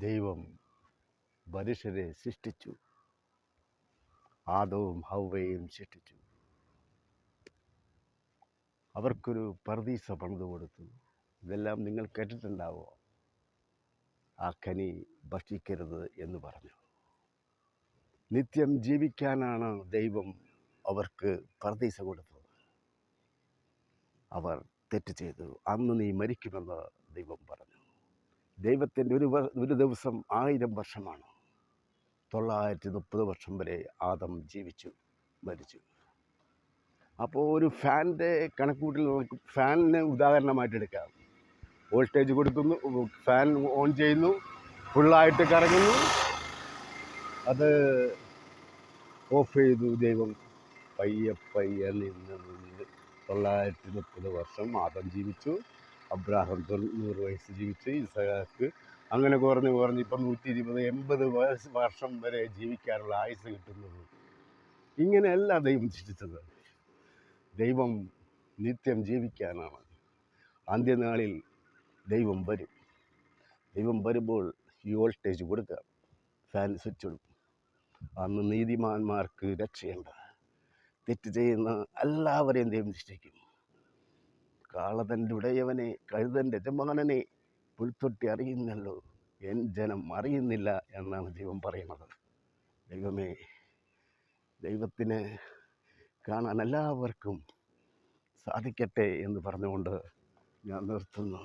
ദൈവം മനുഷ്യരെ സൃഷ്ടിച്ചു. ആദവും ഹവ്വയും സൃഷ്ടിച്ചു. അവർക്കൊരു പർദീസ പണിത് കൊടുത്തു. ഇതെല്ലാം നിങ്ങൾ കേട്ടിട്ടുണ്ടാവോ? ആ കനി ഭക്ഷിക്കരുത് എന്ന് പറഞ്ഞു. നിത്യം ജീവിക്കാനാണ് ദൈവം അവർക്ക് പർദീസ കൊടുത്തത്. അവർ തെറ്റ് ചെയ്തു. അന്ന് നീ മരിക്കുമെന്ന് ദൈവം പറഞ്ഞു. ദൈവത്തിൻ്റെ ഒരു ദിവസം 1000 വർഷമാണ്. 930 വർഷം വരെ ആദം ജീവിച്ചു, മരിച്ചു. അപ്പോൾ ഒരു ഫാനിൻ്റെ കണക്കൂട്ടിൽ നമുക്ക് ഫാനിനെ ഉദാഹരണമായിട്ട് എടുക്കാം. വോൾട്ടേജ് കൊടുക്കുന്നു, ഫാൻ ഓൺ ചെയ്യുന്നു, ഫുള്ളായിട്ട് കറങ്ങുന്നു, അത് ഓഫ് ചെയ്തു. ദൈവം പയ്യെ നിന്ന് 930 വർഷം ആദം ജീവിച്ചു. അബ്രാഹാം 90 വയസ്സ് ജീവിച്ചു. ഇസഹാക്ക് അങ്ങനെ കുറഞ്ഞ് ഇപ്പം 120-80 വർഷം വരെ ജീവിക്കാനുള്ള ആയുസ് കിട്ടുന്നത്. ഇങ്ങനെയല്ല ദൈവം സൃഷ്ടിച്ചത്. ദൈവം നിത്യം ജീവിക്കാനാണ്. അന്ത്യനാളിൽ ദൈവം വരും. ദൈവം വരുമ്പോൾ ഈ വോൾട്ടേജ് കൊടുക്കുക, ഫാൻ സ്വിച്ച് ഇടും. അന്ന് നീതിമാന്മാർക്ക് രക്ഷയുണ്ട്. തെറ്റ് ചെയ്യുന്ന എല്ലാവരെയും ദൈവം സൃഷ്ടിക്കും. കാളതൻ്റെ ഉടയവനെ, കഴുതൻ്റെ യജമാനനെ പുൽത്തൊട്ടി അറിയുന്നല്ലോ, എൻ ജനം അറിയുന്നില്ല എന്നാണ് ദൈവം പറയുന്നത്. ദൈവമേ, ദൈവത്തിനെ കാണാൻ എല്ലാവർക്കും സാധിക്കട്ടെ എന്ന് പറഞ്ഞുകൊണ്ട് ഞാൻ നിർത്തുന്നു.